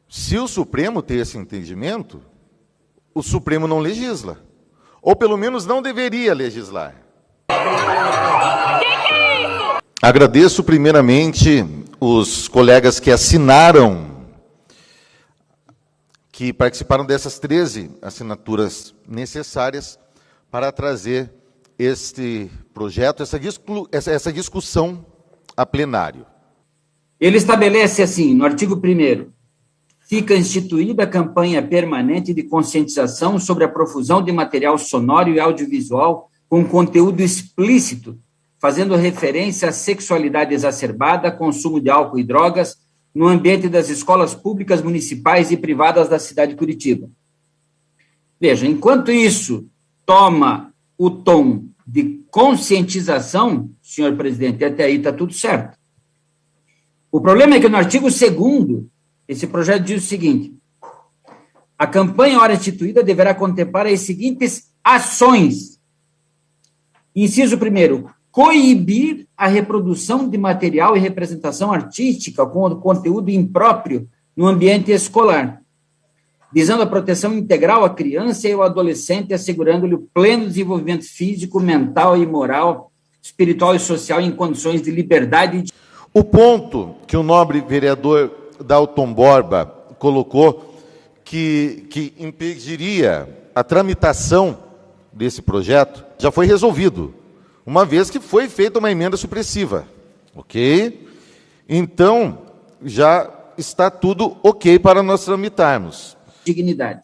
Se o Supremo tem esse entendimento, o Supremo não legisla. Ou pelo menos não deveria legislar. Agradeço primeiramente os colegas que assinaram, que participaram dessas 13 assinaturas necessárias para trazer este projeto, essa discussão a plenário. Ele estabelece assim, no artigo 1º, fica instituída a campanha permanente de conscientização sobre a profusão de material sonoro e audiovisual com conteúdo explícito, fazendo referência à sexualidade exacerbada, consumo de álcool e drogas, no ambiente das escolas públicas, municipais e privadas da cidade de Curitiba. Veja, enquanto isso toma o tom de conscientização, senhor presidente, até aí está tudo certo. O problema é que no artigo 2º, esse projeto diz o seguinte: a campanha, ora instituída, deverá contemplar as seguintes ações. Inciso 1º, coibir a reprodução de material e representação artística com conteúdo impróprio no ambiente escolar, visando a proteção integral à criança e ao adolescente, assegurando-lhe o pleno desenvolvimento físico, mental e moral, espiritual e social em condições de liberdade. O ponto que o nobre vereador Dalton Borba colocou que impediria a tramitação desse projeto já foi resolvido, uma vez que foi feita uma emenda supressiva, ok? Então, já está tudo ok para nós tramitarmos. Dignidade.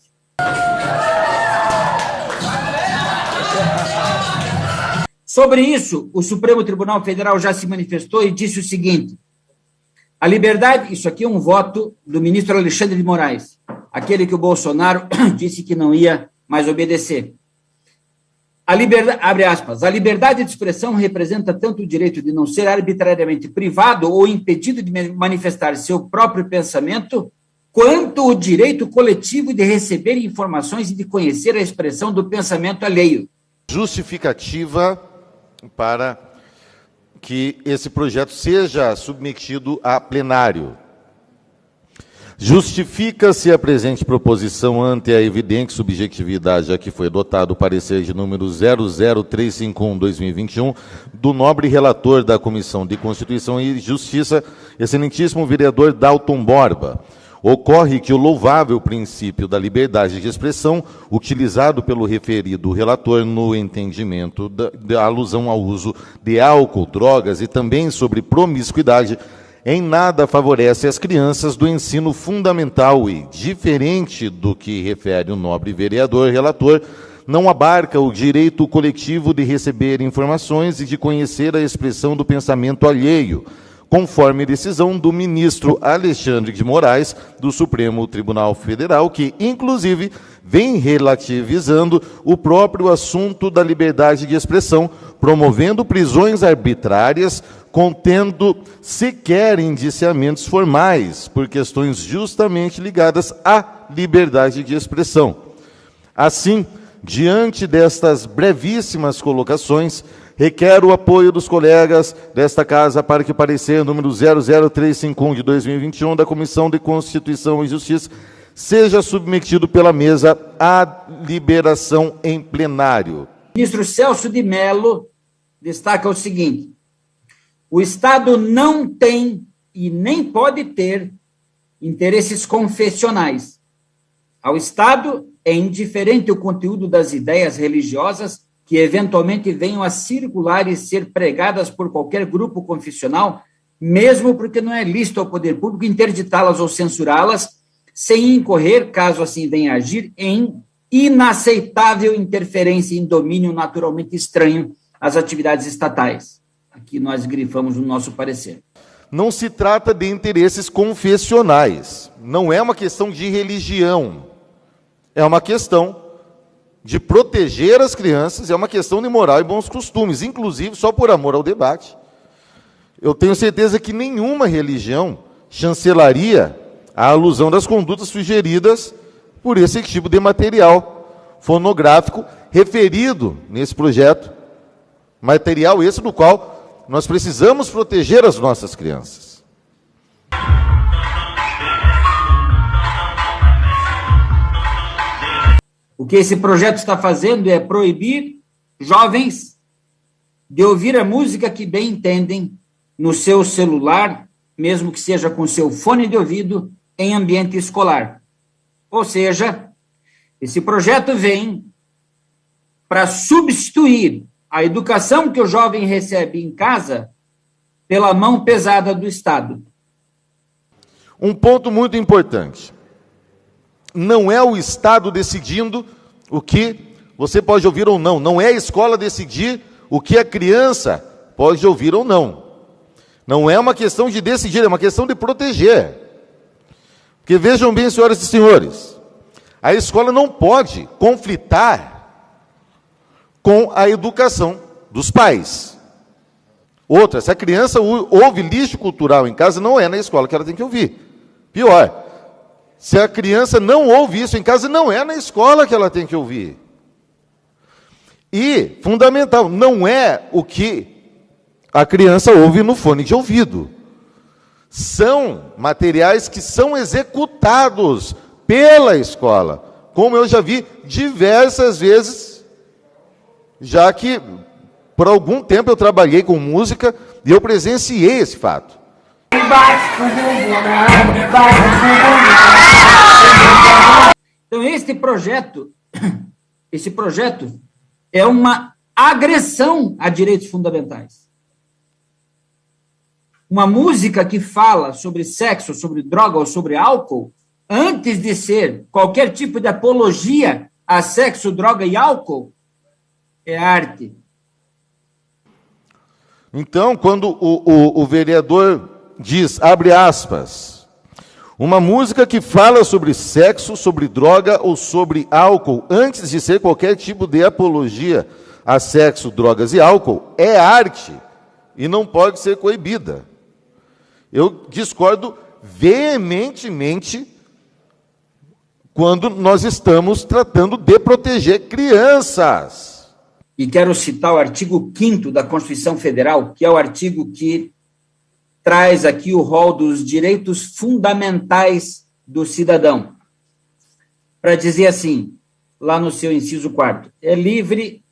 Sobre isso, o Supremo Tribunal Federal já se manifestou e disse o seguinte: a liberdade, isso aqui é um voto do ministro Alexandre de Moraes, aquele que o Bolsonaro disse que não ia mais obedecer. A liberdade, abre aspas, a liberdade de expressão representa tanto o direito de não ser arbitrariamente privado ou impedido de manifestar seu próprio pensamento, quanto o direito coletivo de receber informações e de conhecer a expressão do pensamento alheio. Justificativa para que esse projeto seja submetido a plenário. Justifica-se a presente proposição ante a evidente subjetividade a que foi adotado o parecer de número 00351/2021 do nobre relator da Comissão de Constituição e Justiça, excelentíssimo vereador Dalton Borba. Ocorre que o louvável princípio da liberdade de expressão, utilizado pelo referido relator no entendimento da alusão ao uso de álcool, drogas e também sobre promiscuidade, em nada favorece as crianças do ensino fundamental e, diferente do que refere o nobre vereador relator, não abarca o direito coletivo de receber informações e de conhecer a expressão do pensamento alheio, conforme decisão do ministro Alexandre de Moraes, do Supremo Tribunal Federal, que, inclusive, vem relativizando o próprio assunto da liberdade de expressão, promovendo prisões arbitrárias, contendo sequer indiciamentos formais, por questões justamente ligadas à liberdade de expressão. Assim, diante destas brevíssimas colocações, requer o apoio dos colegas desta Casa para que o parecer número 00351/2021 da Comissão de Constituição e Justiça seja submetido pela mesa à liberação em plenário. O ministro Celso de Mello destaca o seguinte: o Estado não tem e nem pode ter interesses confessionais. Ao Estado é indiferente o conteúdo das ideias religiosas que eventualmente venham a circular e ser pregadas por qualquer grupo confessional, mesmo porque não é lícito ao poder público interditá-las ou censurá-las, sem incorrer, caso assim venha a agir, em inaceitável interferência em domínio naturalmente estranho às atividades estatais. Aqui nós grifamos no nosso parecer. Não se trata de interesses confessionais, não é uma questão de religião, é uma questão de proteger as crianças, é uma questão de moral e bons costumes, inclusive, só por amor ao debate. Eu tenho certeza que nenhuma religião chancelaria a alusão das condutas sugeridas por esse tipo de material fonográfico referido nesse projeto, material esse do qual nós precisamos proteger as nossas crianças. O que esse projeto está fazendo é proibir jovens de ouvir a música que bem entendem no seu celular, mesmo que seja com seu fone de ouvido, em ambiente escolar. Ou seja, esse projeto vem para substituir a educação que o jovem recebe em casa pela mão pesada do Estado. Um ponto muito importante. Não é o Estado decidindo o que você pode ouvir ou não. Não é a escola decidir o que a criança pode ouvir ou não. Não é uma questão de decidir, é uma questão de proteger. Porque vejam bem, senhoras e senhores, a escola não pode conflitar com a educação dos pais. Outra, se a criança ouve lixo cultural em casa, não é na escola que ela tem que ouvir. Pior, se a criança não ouve isso em casa, não é na escola que ela tem que ouvir. E, fundamental, não é o que a criança ouve no fone de ouvido. São materiais que são executados pela escola, como eu já vi diversas vezes, já que por algum tempo eu trabalhei com música e eu presenciei esse fato. Então, esse projeto é uma agressão a direitos fundamentais. Uma música que fala sobre sexo, sobre droga ou sobre álcool, antes de ser qualquer tipo de apologia a sexo, droga e álcool, é arte. Então, quando o vereador diz, abre aspas, uma música que fala sobre sexo, sobre droga ou sobre álcool, antes de ser qualquer tipo de apologia a sexo, drogas e álcool, é arte e não pode ser coibida. Eu discordo veementemente quando nós estamos tratando de proteger crianças. E quero citar o artigo 5º da Constituição Federal, que é o artigo que traz aqui o rol dos direitos fundamentais do cidadão. Para dizer assim, lá no seu inciso 4º, é livre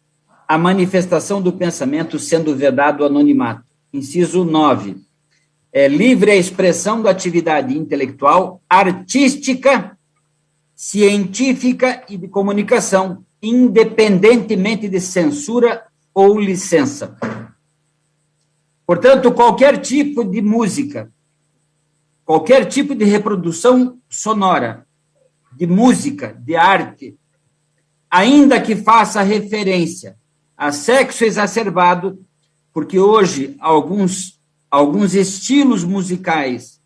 a manifestação do pensamento sendo vedado o anonimato. Inciso 9, é livre a expressão da atividade intelectual, artística, científica e de comunicação, independentemente de censura ou licença. Portanto, qualquer tipo de música, qualquer tipo de reprodução sonora, de música, de arte, ainda que faça referência a sexo exacerbado, porque hoje alguns estilos musicais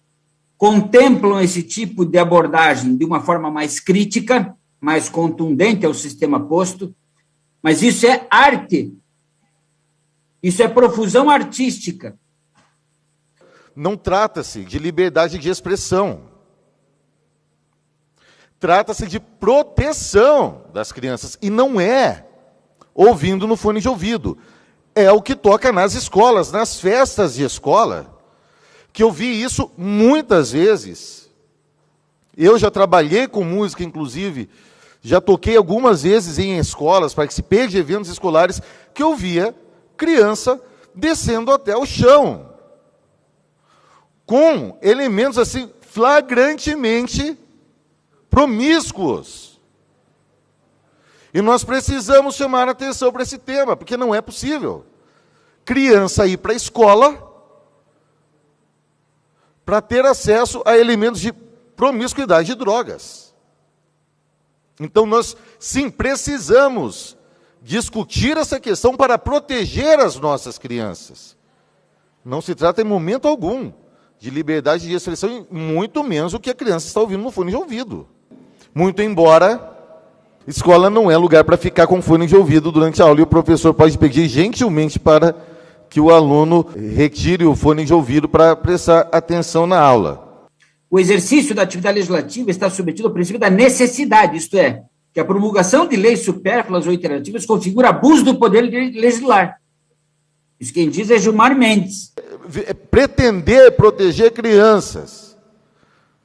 contemplam esse tipo de abordagem de uma forma mais crítica, mais contundente ao sistema posto, mas isso é arte, isso é profusão artística. Não trata-se de liberdade de expressão, trata-se de proteção das crianças, e não é ouvindo no fone de ouvido, é o que toca nas escolas, nas festas de escola, que eu vi isso muitas vezes. Eu já trabalhei com música, inclusive, já toquei algumas vezes em escolas, participei de eventos escolares, que eu via criança descendo até o chão, com elementos assim, flagrantemente promíscuos. E nós precisamos chamar a atenção para esse tema, porque não é possível criança ir para a escola para ter acesso a elementos de promiscuidade de drogas. Então, nós, sim, precisamos discutir essa questão para proteger as nossas crianças. Não se trata, em momento algum, de liberdade de expressão, muito menos o que a criança está ouvindo no fone de ouvido. Muito embora, escola não é lugar para ficar com fone de ouvido durante a aula, e o professor pode pedir gentilmente para que o aluno retire o fone de ouvido para prestar atenção na aula. O exercício da atividade legislativa está submetido ao princípio da necessidade, isto é, que a promulgação de leis supérfluas ou iterativas configura abuso do poder legislar. Isso quem diz é Gilmar Mendes. Pretender proteger crianças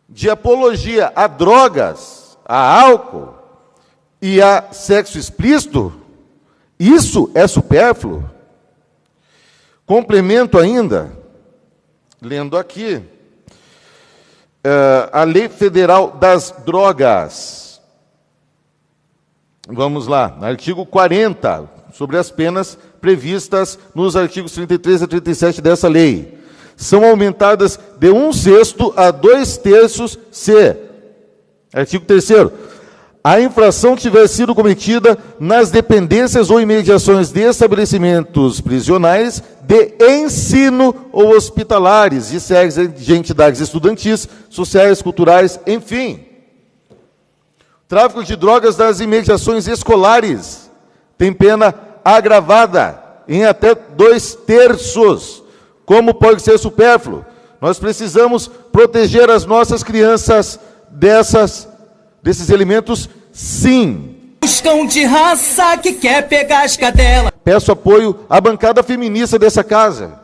de apologia a drogas, a álcool, e há sexo explícito, isso é supérfluo? Complemento ainda, lendo aqui, a Lei Federal das Drogas. Vamos lá, artigo 40, sobre as penas previstas nos artigos 33 a 37 dessa lei. São aumentadas de 1/6 a 2/3 se, artigo 3º, a infração tiver sido cometida nas dependências ou imediações de estabelecimentos prisionais, de ensino ou hospitalares, de entidades estudantis, sociais, culturais, enfim. Tráfico de drogas nas imediações escolares tem pena agravada em até 2/3. Como pode ser supérfluo? Nós precisamos proteger as nossas crianças desses elementos, sim. Buscam de raça que quer pegar as cadelas. Peço apoio à bancada feminista dessa casa.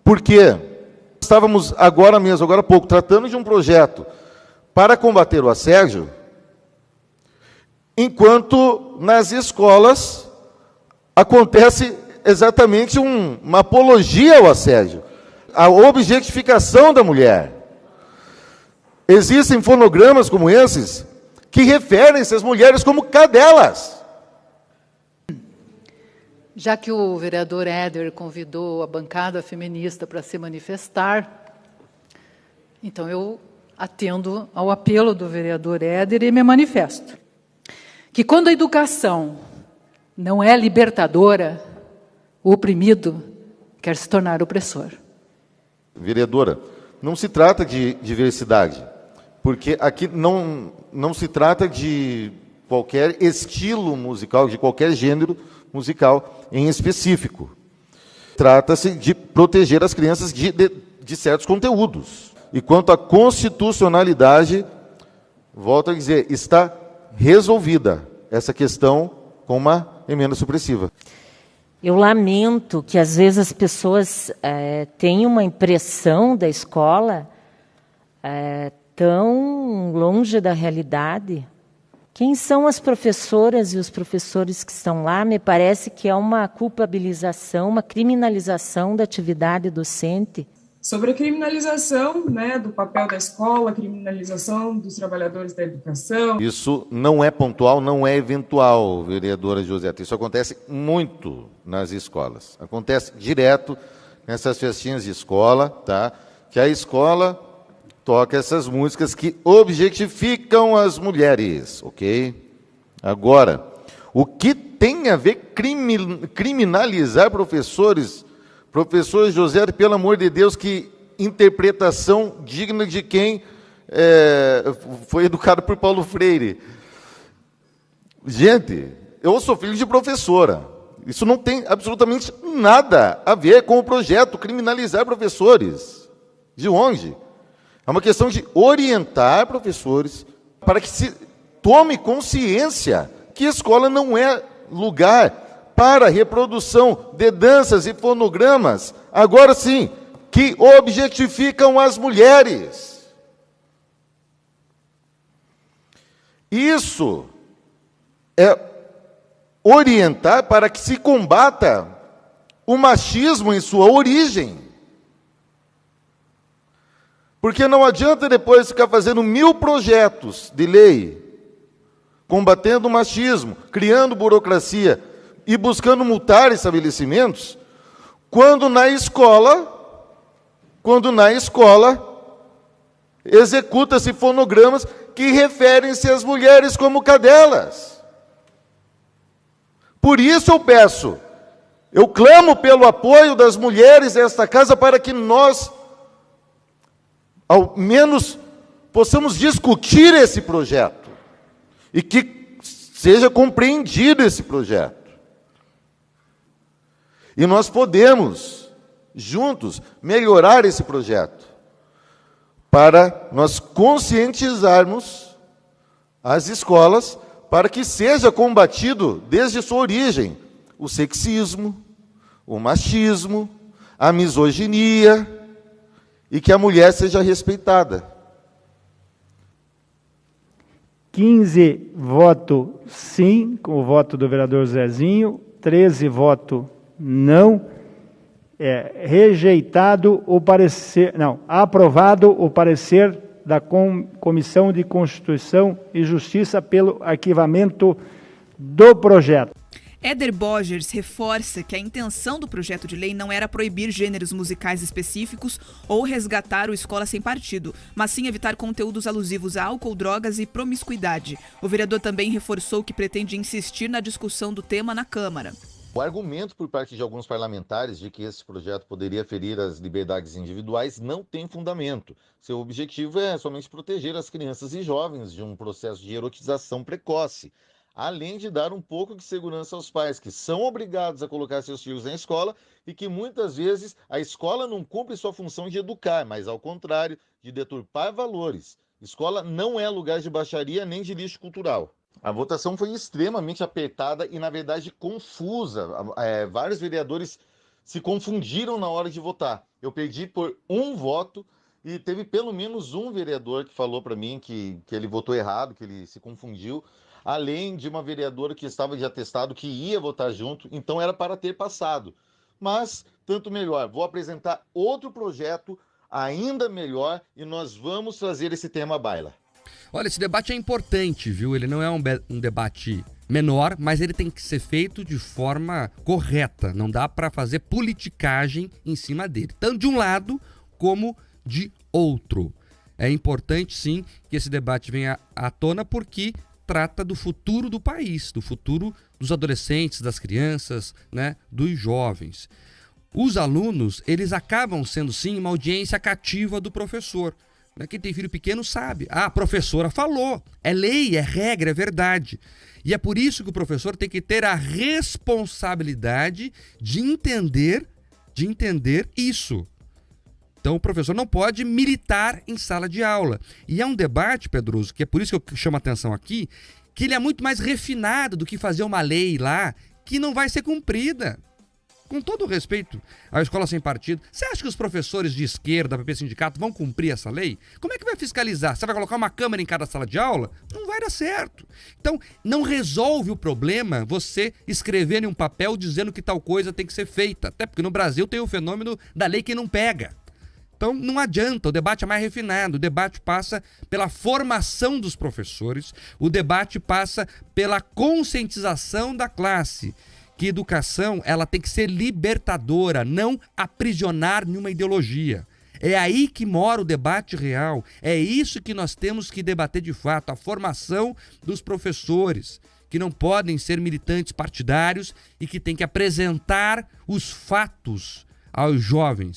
Por quê? Estávamos agora há pouco, tratando de um projeto para combater o assédio, enquanto nas escolas acontece exatamente uma apologia ao assédio, a objetificação da mulher. Existem fonogramas como esses que referem-se às mulheres como cadelas. Já que o vereador Éder convidou a bancada feminista para se manifestar, então eu atendo ao apelo do vereador Éder e me manifesto. Que quando a educação não é libertadora, o oprimido quer se tornar opressor. Vereadora, não se trata de diversidade, porque aqui não se trata de qualquer estilo musical, de qualquer gênero musical em específico. Trata-se de proteger as crianças de certos conteúdos. E quanto à constitucionalidade, volto a dizer, está resolvida essa questão com uma emenda supressiva. Eu lamento que, às vezes, as pessoas têm uma impressão da escola tão longe da realidade. Quem são as professoras e os professores que estão lá? Me parece que é uma culpabilização, uma criminalização da atividade docente. Sobre a criminalização, né, do papel da escola, a criminalização dos trabalhadores da educação. Isso não é pontual, não é eventual, vereadora Joseta. Isso acontece muito nas escolas. Acontece direto nessas festinhas de escola, tá? Que a escola toca essas músicas que objetificam as mulheres, ok? Agora, o que tem a ver criminalizar professores? Professor José, pelo amor de Deus, que interpretação digna de quem foi educado por Paulo Freire. Gente, eu sou filho de professora. Isso não tem absolutamente nada a ver com o projeto criminalizar professores. De onde? É uma questão de orientar professores para que se tome consciência que escola não é lugar para reprodução de danças e fonogramas, agora sim, que objetificam as mulheres. Isso é orientar para que se combata o machismo em sua origem. Porque não adianta depois ficar fazendo 1000 projetos de lei, combatendo o machismo, criando burocracia e buscando multar estabelecimentos, quando na escola executa-se fonogramas que referem-se às mulheres como cadelas. Por isso eu clamo pelo apoio das mulheres desta casa para que nós, ao menos, possamos discutir esse projeto e que seja compreendido esse projeto. E nós podemos, juntos, melhorar esse projeto, para nós conscientizarmos as escolas, para que seja combatido, desde sua origem, o sexismo, o machismo, a misoginia, e que a mulher seja respeitada. 15 votos sim, com o voto do vereador Zezinho, 13 votos não, aprovado o parecer da Comissão de Constituição e Justiça pelo arquivamento do projeto. Éder Borgers reforça que a intenção do projeto de lei não era proibir gêneros musicais específicos ou resgatar o Escola Sem Partido, mas sim evitar conteúdos alusivos a álcool, drogas e promiscuidade. O vereador também reforçou que pretende insistir na discussão do tema na Câmara. O argumento por parte de alguns parlamentares de que esse projeto poderia ferir as liberdades individuais não tem fundamento. Seu objetivo é somente proteger as crianças e jovens de um processo de erotização precoce, além de dar um pouco de segurança aos pais, que são obrigados a colocar seus filhos na escola e que muitas vezes a escola não cumpre sua função de educar, mas ao contrário, de deturpar valores. Escola não é lugar de baixaria nem de lixo cultural. A votação foi extremamente apertada e, na verdade, confusa. Vários vereadores se confundiram na hora de votar. Eu perdi por um voto e teve pelo menos um vereador que falou para mim que ele votou errado, que ele se confundiu, além de uma vereadora que estava de atestado que ia votar junto, então era para ter passado. Mas, tanto melhor, vou apresentar outro projeto ainda melhor e nós vamos trazer esse tema à baila. Olha, esse debate é importante, viu? Ele não é um debate menor, mas ele tem que ser feito de forma correta. Não dá para fazer politicagem em cima dele, tanto de um lado como de outro. É importante, sim, que esse debate venha à tona porque trata do futuro do país, do futuro dos adolescentes, das crianças, né, dos jovens. Os alunos, eles acabam sendo, sim, uma audiência cativa do professor. Quem tem filho pequeno sabe. A professora falou. É lei, é regra, é verdade. E é por isso que o professor tem que ter a responsabilidade de entender isso. Então o professor não pode militar em sala de aula. E é um debate, Pedroso, que é por isso que eu chamo a atenção aqui, que ele é muito mais refinado do que fazer uma lei lá que não vai ser cumprida. Com todo o respeito à Escola Sem Partido, você acha que os professores de esquerda, PP Sindicato, vão cumprir essa lei? Como é que vai fiscalizar? Você vai colocar uma câmera em cada sala de aula? Não vai dar certo. Então, não resolve o problema você escrever em um papel dizendo que tal coisa tem que ser feita. Até porque no Brasil tem o fenômeno da lei que não pega. Então, não adianta, o debate é mais refinado, o debate passa pela formação dos professores, o debate passa pela conscientização da classe. Que educação, ela tem que ser libertadora, não aprisionar nenhuma ideologia. É aí que mora o debate real, é isso que nós temos que debater de fato, a formação dos professores, que não podem ser militantes partidários e que têm que apresentar os fatos aos jovens.